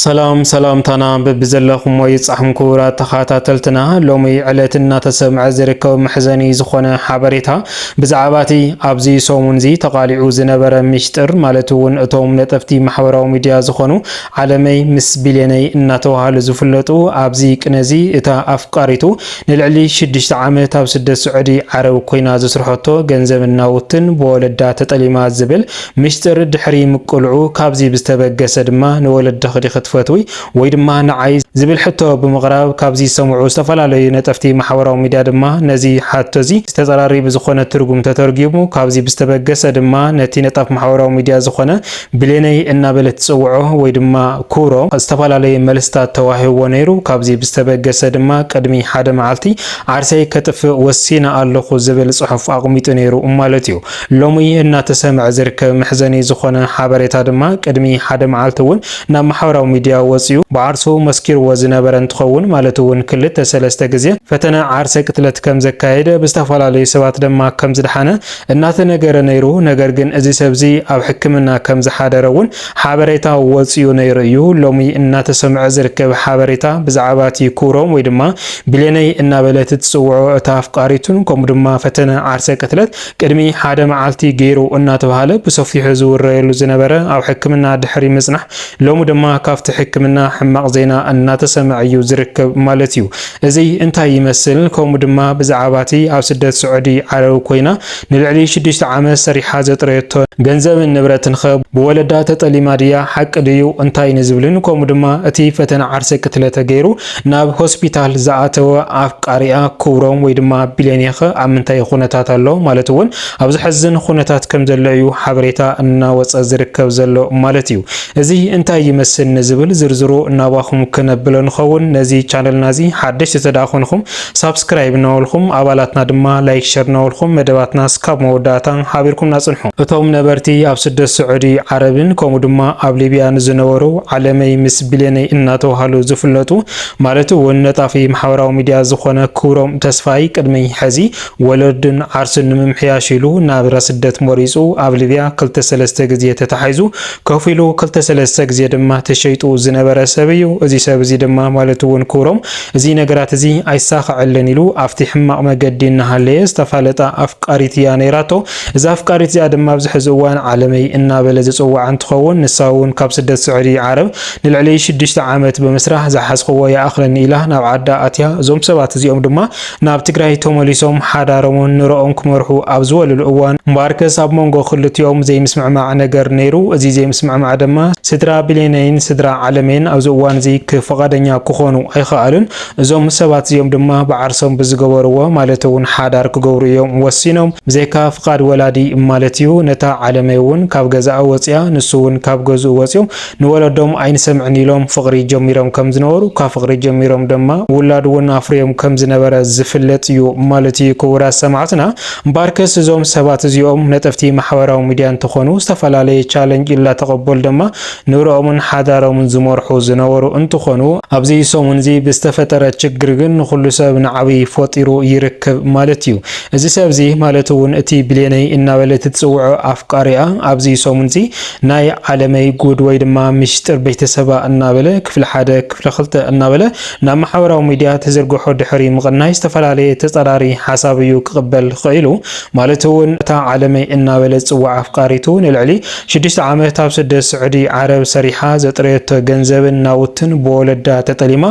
سلام تانا ببزلخم ويصحم كورا تخاتلتنا لومي علتنا تسمع زركو محزني زخونه حبريتا بزعباتي ابزي سومنزي تقاليعو زنبره مشتر مالتون اتوم نطفتي محوراو ميديا زخونو عالمي مس بليوني اناتوهال زفلطو ابزي كنزي اتا افقاريتو نلعلي 6 عامات اب 6 سعودي عرب كوينا زسرحتو ገንዘብና ውትን በወለዳ ተጠሊማ ዝብል ምሽጥር ድሕሪ ምቁልዑ ካብዚ ብስተበገሰ ድማ ንወለዳ ختفتوي ويدما نعاي زبل حتى بمغرب كابزي سمعو استفلالي نطفتي محوراو ميديا دما نزي حتى زي استزراري بزخونه ترغم تترجمو كابزي بستبغس دما نتي نطف محوراو ميديا زخونه بليني ان بلت صوعو ويدما كورو استفلالي ملستا تواهو ونيرو كابزي بستبغس دما قدمي حدا معلتي عرسي كتف وسينا الله زبل صحف اقميتو نيرو مالتيو لومي ان تسمع زرك محزني زخونه حبريتا دما قدمي حدا معلتون نا محوراو ميديا وصيو بعرسو مسكير وزنبر انتخون مالتون كلته سلسته غزي فتنا عرسه قتلت كم زكايده بستفالالي سبات دما كم زدحانه እናተ ነገር ነይሩ ነገር ግን እዚ ሰብዚ ኣብ ሕክምና ከም ዝሓደረውን ሓበሬታ ወጽዩ ነይሩ እዩ ሎሚ እናተ ሰምዕ ዝርከብ ሓበሬታ ብዛዕባቲ ኩሮም ወይ ድማ ብሌነይ እናበለት ትጽውዖ ታፍቃሪቱን ከም ድማ ፈተና ዓርሰ ቅትለት ቅድሚ ሓደ መዓልቲ ገይሩ እናተባሃለ ብሰፊሑ ዝውረየሉ ዝነበረ ኣብ ሕክምና ድሕሪ ምጽናሕ ሎሚ ድማ ካፍቲ ሕክምና ሕማቅ ዜና እናተሰምዕ እዩ ዝርከብ ማለት እዩ እዚ እንታይ ይመስል ከም ድማ ብዛዕባቲ ኣብ ስደት ስዑዲ ዓረብ ኮይና ንልዕሊ 6 ዓመት ሰሪሓ ዘጥረየቶ ገንዘብን ንብረትን ኸ ብወለዳ ተጠሊማ ድያ ሓቅ ድዩ እንታይ ንዝብልን ከም ድማ እቲ ፈተና ዓርሰ ቅትለተ ገይሩ ናብ ሆስፒታል ዝኣተወ ኣፍቃሪያ ክብሮም ወይ ድማ ቢልዮኔኸ ኣብ ምንታይ ኩነታት ኣሎ ማለት እውን ኣብ ዝሕዝን ኩነታት ከም ዘሎ እዩ ሓበሬታ እናወፀ ዝርከብ ዘሎ ማለት እዩ እዚ እንታይ ይመስል ንዝብል ዝርዝሩ እናባኹም ከነብለን ኸውን ነዚ ቻነል ናዚ ሓድሽ ተዳኹንኩም ሳብስክራይብ ናውልኩም አባላትና ድማ ላይክ ሼር ናውልኩም መደባትና ስካብ መወዳታ ሓቢርኩም ናጽንሑ እቶም ነበርቲ ኣብ ስደት ስዑዲ ዓረብን ከም ድማ ኣብ ሊብያን ዝነበሩ ዓለመይ ምስ ቢልዮኔይ እናተዋሃሉ ዝፍለጡ ማለት ወነጣፊ ማሕበራዊ ሚድያ ዝኾነ ክብሮም ተስፋይ ቅድሚ ሕዚ ወለድን ዓርስን ንምምሕያሽ ኢሉ ናብ ስደት መሪጹ ኣብ ሊብያ 2-3 ግዜ ተታሒዙ ከፊሉ 2-3 ግዜ ድማ ተሸይጡ ዝነበረ ሰብ እዩ እዚ ሰብ እዚ ድማ ማለት እውን ክብሮም እዚ ነገራት እዚ ኣይሳኽዕልን ኢሉ ኣብቲ ሕማቅ መገዲ እናሃለየ ዝተፋለጠ ኣፍቃሪት እያ ነይራቶ እዛ ኣፍቃሪት እዚኣ ድማ ኣብዚ ሕዚ እዋን ዓለመይ እናበለ ዝፅዋዕ እንትኸውን ንሳውን ካብ ስደት ስዑዲ ዓረብ ንልዕሊ 6 ዓመት በመስራሕ ዝሓስኽዎ ይኣኽለኒ ኢላ ናብ ዓዳ ኣትያ እዞም ሰባት እዚኦም ድማ ናብ ትግራይ ተመሊሶም ሓዳሮምን ንሮኦም ክመርሑ ኣብ ዝበልሉ እዋን ምባርከስ ኣብ መንጎ ክልቲኦም ዘይምስምዕማዕ ነገር ነይሩ እዚ ዘይምስምዕማዕ ድማ ስድራ ቢልዮኔይን ስድራ ዓለሜን ኣብዚ እዋን እዚ ክፈቃደኛ ክኾኑ ኣይኸኣሉን እዞም ሰባት እዚኦም ድማ በዓርሶም ብዝገበርዎ ማለት እውን ሓዳር ክገብሩ እዮም ወሲኖም ብዘይካ ፍቃድ ወላዲ ማለት እዩ ነታ ዓለሜ እውን ካብ ገዛኣ ወፅያ ንሱ እውን ካብ ገዝኡ ወፅዮም ንወለዶም ኣይንሰምዕን ኢሎም ፍቅሪ ጀሚሮም ከም ዝነበሩ ካብ ፍቅሪ ጀሚሮም ድማ ውላድ እውን ኣፍርዮም ከም ዝነበረ ዝፍለጥ እዩ ማለት እዩ ክቡራት ሰማዕትና ምባርከስ እዞም ሰባት እዚኦም ነጠፍቲ ማሕበራዊ ሚድያ እንትኾኑ ዝተፈላለየ ቻሌንጅ ኢላ ተቐበል ድማ ንሮኦምን ሓዳሮምን ዝመርሑ ዝነበሩ እንትኾኑ ኣብዚ ሰሙን እዚ ብዝተፈጠረ ችግር ግን ኩሉ ሰብ ንዓብይ ፈጢሩ ይርከብ ማለት እዩ እዚ ሰብ እዚ ማለት እውን እቲ ቢልዮኔይ እናበለት ትጽውዖ ኣፍቃሪያ ኣብዚ ሰሙን እዚ ናይ ዓለመይ ጉድ ወይ ድማ ምሽጥር ቤተሰባ እናበለ ክፍሊ 1 ክፍሊ 2 እናበለ ናብ ማሕበራዊ ሚድያ ተዘርግሖ ድሕሪ ምቕናይ ዝተፈላለየ ተጸራሪ ሓሳብ እዩ ክቕበል ኽኢሉ ማለት እውን እታ ዓለመይ እናበለ ጽዋዕ ኣፍቃሪቱ ንልዕሊ 6 ዓመት ኣብ ስደት ስዑዲ ዓረብ ሰሪሓ ዘጥረየቶ ገንዘብን ናውትን በወለዳ ተጠሊማ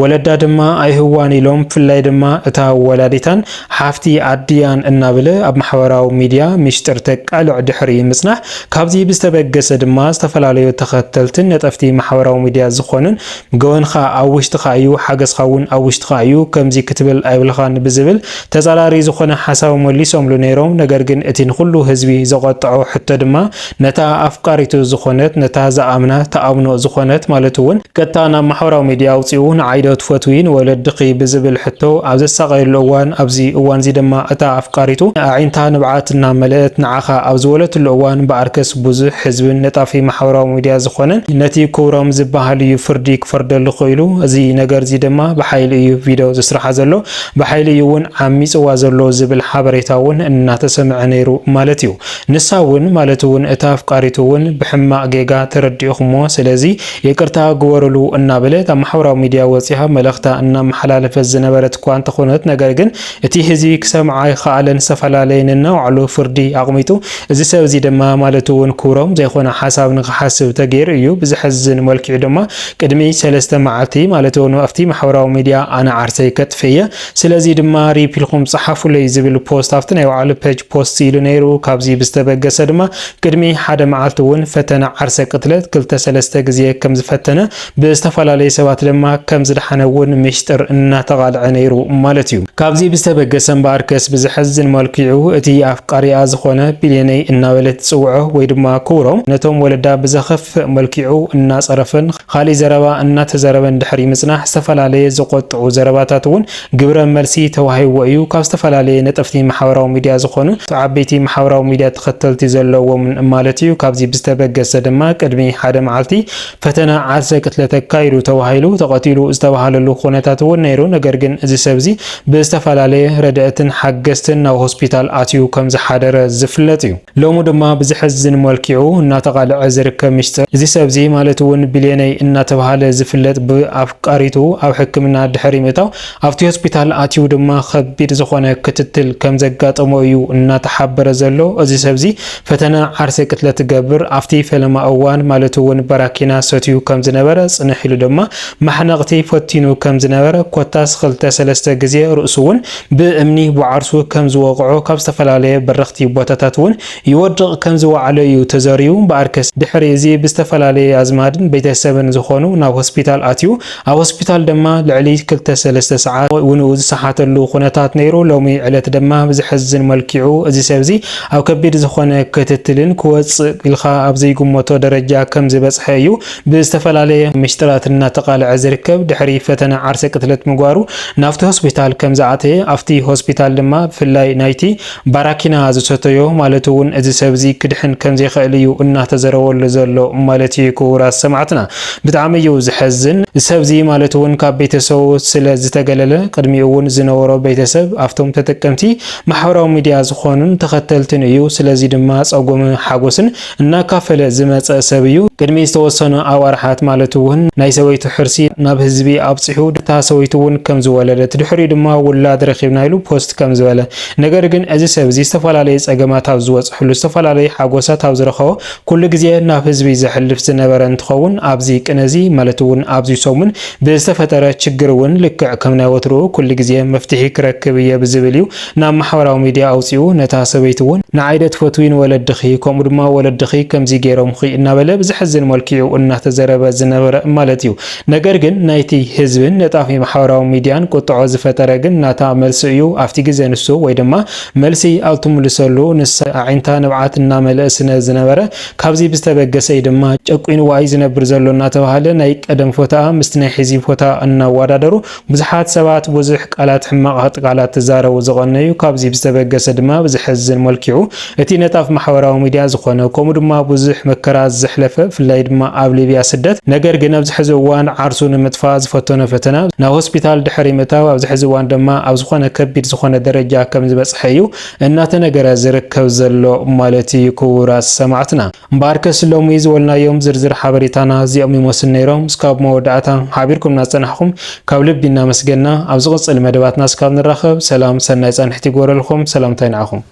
ወለዳ ድማ ኣይህዋን ኢሎም ፍላይ ድማ እታ ወላዲታን ሓፍቲ ኣድያን እናበለ ኣብ ማሕበራዊ ሚድያ ምሽጥር ተቃልዕ ድሕሪ ምጽናሕ ካብዚ ብዝተበገሰ ድማ ዝተፈላለዩ ተኸተልትን ነጠፍቲ ማሕበራዊ ሚድያ ዝኾኑን ገወንኻ ኣብ ውሽጥኻ እዩ ሓገዝኻ እውን ኣብ ውሽጥኻ እዩ ከምዚ ክትብል ኣይብልኻን ብዝብል ተጻራሪ ዝኾነ ሓሳብ መሊሶምሉ ነይሮም ነገር ግን እቲ ንኹሉ ህዝቢ ዘቆጥዖ ሕቶ ድማ ነታ ኣፍቃሪቱ ዝኾነት ነታ ዝኣምና ተኣምኖ ዝኾነት ማለት እውን ቀጥታ ናብ ማሕበራዊ ሚድያ ኣውፂኡ ንዓይዶ ትፈትዊን ወለድኺ ብዝብል ሕቶ ኣብ ዘሳቀየሉ እዋን ኣብዚ እዋን እዚ ድማ እታ ኣፍቃሪቱ ዓይንታ ንብዓትና መለእት ንዓኻ ኣብ ዝወለትሉ እዋን በኣርከስ ብዙሕ ህዝብን ነጣፊ ማሕበራዊ ሚድያ ዝኾነን ነቲ ክብሮም ዝበሃል እዩ ፍርዲ ክፈርደሉ ኽኢሉ እዚ ነገር እዚ ድማ ብሓይሊ እዩ ቪድዮ ዝስራሕ ዘሎ ብሓይሊ እዩ እውን ዓሚፅዋ ዘሎ ዝብል ሓበሬታ እውን እናተሰምዐ ነይሩ ማለት እዩ ንሳ እውን ማለት እውን እታ ኣፍቃሪቱ እውን ብሕማቅ ጌጋ ተረዲኡኹሞ ስለዚ ይቅርታ ግበሩሉ እናበለት ኣብ ማሕበራዊ ሚድያ ወፂሃ መልእኽታ እናመሓላለፈት ዝነበረት እኳ እንተኾነት ነገር ግን እቲ ህዝቢ ክሰምዓ ይከኣለን ዝተፈላለየን እናውዕሉ ፍርዲ ኣቕሚጡ እዚ ሰብ እዚ ድማ ማለት እውን ክብሮም ዘይኮነ ሓሳብ ንክሓስብ ተገይሩ እዩ ብዝሕዝን መልክዑ ድማ ቅድሚ 3 መዓልቲ ማለት እውን ኣብቲ ማሕበራዊ ሚድያ ኣነ ዓርሰይ ከጥፍየ ስለዚ ድማ ሪፕልኩም ጽሓፉለይ ዝብል ፖስት ኣብቲ ናይ ባዕሉ ፔጅ ፖስት ኢሉ ነይሩ ካብዚ ብዝተበገሰ ድማ ቅድሚ ሓደ መዓልቲ እውን ፈተና ዓርሰ ቅትለት 2-3 ግዜ ከም ዝፈተነ ብዝተፈላለየ ሰባት ድማ ከም ዝድሓነ እውን ምስጢር እናተቃልዐ ነይሩ ማለት እዩ ካብዚ ብዝተበገሰ እምበር ከስ ብዝሕዝን መልክዑ እቲ ኣፍቃሪኣ ዝኾነ ቢልየነይ እናበለት ጽውዖ ወይ ድማ ክብሮም ነቶም ወለዳ ብዘኸፍእ መልክዑ እናጸረፈን ካሊእ ዘረባ እናተዘረበን ድሕሪ ምጽናሕ ዝተፈላለየ ዝቆጥዑ ዘረባታት እውን ግብረ መልሲ ተዋሂብዎ እዩ ካብ ዝተፈላለየ ነጠፍቲ ማሕበራዊ ሚድያ ዝኾኑ ዓበይቲ ማሕበራዊ ሚድያ ተኸተልቲ ዘለዎም ማለት እዩ ካብዚ ብዝተበገሰ ድማ ቅድሚ ሓደ መዓልቲ ፈተና ዓርሰ ቅትለት ካይዱ ተዋሂሉ ተቐቲሉ ዝተባሃለሉ ኩነታት እውን ነይሩ ነገር ግን እዚ ሰብዚ ብዝተፈላለየ ረድኤትን ሓገዝትን ናብ ሆስፒታል ኣትዩ ከም ዝሓደረ ዝፍለጥ እዩ ሎሙ ድማ ብዝሕዝን መልክዑ እናተቃልዐ ዝርከብ ምስጢር እዚ ሰብዚ ማለት እውን ቢልየነይ እናተባሃለ ዝፍለጥ ብኣፍቃሪቱ ኣብ ሕክምና ድሕሪ ምእታው ኣብቲ ሆስፒታል ኣትዩ ድማ ከቢድ ዝኾነ ክትትል ከም ዘጋጠሞ እዩ እናተሓበረ ዘሎ እዚ ሰብዚ ፈተና ዓርሰ ቅትለት ገብር ኣብቲ ፈለማ እዋን ማለት እውን በራኪና ሰትዩ ከም ዝነበረ ጽንሕ ኢሉ ድማ ማሕነቕቲ ፈቲኑ ከም ዝነበረ ኮታስ 2-3 ግዜ ርእሱ እውን ብእምኒ ብዓርሱ ከም ዝወቅዖ ካብ ዝተፈላለየ በረኽቲ ቦታታት እውን ይወድቕ ከም ዝወዓለ እዩ ተዘሪዩ በኣርከስ ድሕሪ እዚ ብዝተፈላለየ ኣዝማድን ቤተሰብን ዝኾኑ ናብ ሆስፒታል ኣትዩ ኣብ ሆስፒታል ድማ ልዕሊ 2-3 ሰዓት እውን ዝሰሓተሉ ኩነታት ነይሩ ሎሚ ዕለት ድማ ብዝሕዝን መልክዑ እዚ ሰብዚ ኣብ ከቢድ ዝኾነ ክትትልን ክወፅእ ኢልካ ኣብ ዘይግመቶ ደረጃ ከም ዝበጽሐ እዩ ብዝተፈላለየ ምስጢራት እናተቃልዐ ዝርከብ ድሕሪ ፈተና ዓርሰ ቅትለት ምግባሩ ናብቲ ሆስፒታል ከም ዝኣተየ ኣብቲ ሆስፒታል ድማ ብፍላይ ናይቲ ባራኪና ዝሰተዮ ማለት እውን እዚ ሰብዚ ክድሕን ከም ዘይኽእል እዩ እናተዘረበሉ ዘሎ ማለት እዩ ክቡራት ሰማዕትና ብጣዕሚ እዩ ዝሕዝን ሰብዚ ማለት እውን ካብ ቤተሰቡ ስለ ዝተገለለ ቅድሚ እውን ዝነበሮ ቤተሰብ ኣብቶም ተጠቀምቲ ማሕበራዊ ሚድያ ዝኾኑን ተኸተልትን እዩ ስለዚ ድማ ጸጎም ሓጎስን እናካፈለ ዝመጸ ሰብ እዩ ቅድሚ ዝተወሰኑ ኣዋርሓት ማለት እውን ናይ ሰበይቱ ሕርሲ ናብ ህዝቢ ኣብጽሑ ድታ ሰበይቱ እውን ከም ዝወለደት ድሕሪ ድማ ውላድ ረኺብና ኢሉ ፖስት ከም ዝበለ ነገር ግን እዚ ሰብዚ ዝተፈላለየ ጸገማት ኣብ ዝወጽሕሉ ዝተፈላለየ ሓጎሳት ኣብ ዝረኸቦ ኩሉ ግዜ ናብ ህዝቢ ዘሕልፍ ዝነበረ እንትኸውን ኣብዚ ቅነዚ ማለት እውን ኣብዚ ሰሙን ብዝተፈጠረ ችግር እውን ልክዕ ከም ናይ ወትሩ ኩሉ ግዜ መፍትሒ ክረክብ እየ ብዝብል እዩ ናብ ማሕበራዊ ሚድያ ኣውፅኡ ነታ ሰበይቱ እውን ንዓይደት ፈትዊን ወለድኺ ከምኡ ድማ ወለድኺ ከምዚ ገይሮምኺ እናበለ ብዝሕዝን መልክዑ እናተዘረበ ዝነበረ ማለት እዩ ነገር ግን ናይቲ ህዝብን ነጣፊ ማሕበራዊ ሚድያን ቁጥዖ ዝፈጠረ ግን ናታ መልሲ እዩ ኣብቲ ግዜ ንሱ ወይ ድማ መልሲ ኣብ ትምልሰሉ ንስ ዓይንታ ንብዓት እናመልአ ስነ ዝነበረ ካብዚ ብዝተበገሰ ድማ ጨቁን ዋይ ዝነብር ዘሎ እናተባሃለ ናይ ቀደም ፎታ ምስቲ ናይ ሕዚ ፎታ እናወዳደሩ ብዙሓት ሰባት ብዙሕ ቃላት ሕማቕ ቃላት ተዛረቡ ዝቐነዩ ካብዚ ብዝተበገሰ ድማ ብዝሕዝን መልክዑ እቲ ነጣፍ ማሕበራዊ ሚድያ ዝኾነ ከምኡ ድማ ብዙሕ መከራ ዘሕለፈ ፍላይ ድማ ኣብ ሊብያ ስደት ነገር ግን ኣብዚ ሕዚ እዋን ዓርሱ ንምጥፋእ ዝፈተነ ፈተና ናብ ሆስፒታል ድሕሪ ምእታው ኣብዚ ሕዚ እዋን ድማ ኣብ ዝኾነ ከቢድ ዝኾነ ደረጃ ከም ዝበጽሐ እዩ እናተነገረ ዝርከብ ዘሎ ማለት እዩ ክቡራት ሰማዕትና እምበር ከስ ሎሚ ዝበልናዮም ዝርዝር ሓበሬታና እዚኦም ይመስሉ ነይሮም እስካብ መወዳእታ ሓቢርኩምና ፀናሕኩም ካብ ልቢ እናመስገና ኣብ ዝቕፅል መደባትና እስካብ ንራኸብ ሰላም ሰናይ ጸንሕቲ ይግበረልኩም ሰላምታይ ንዓኹም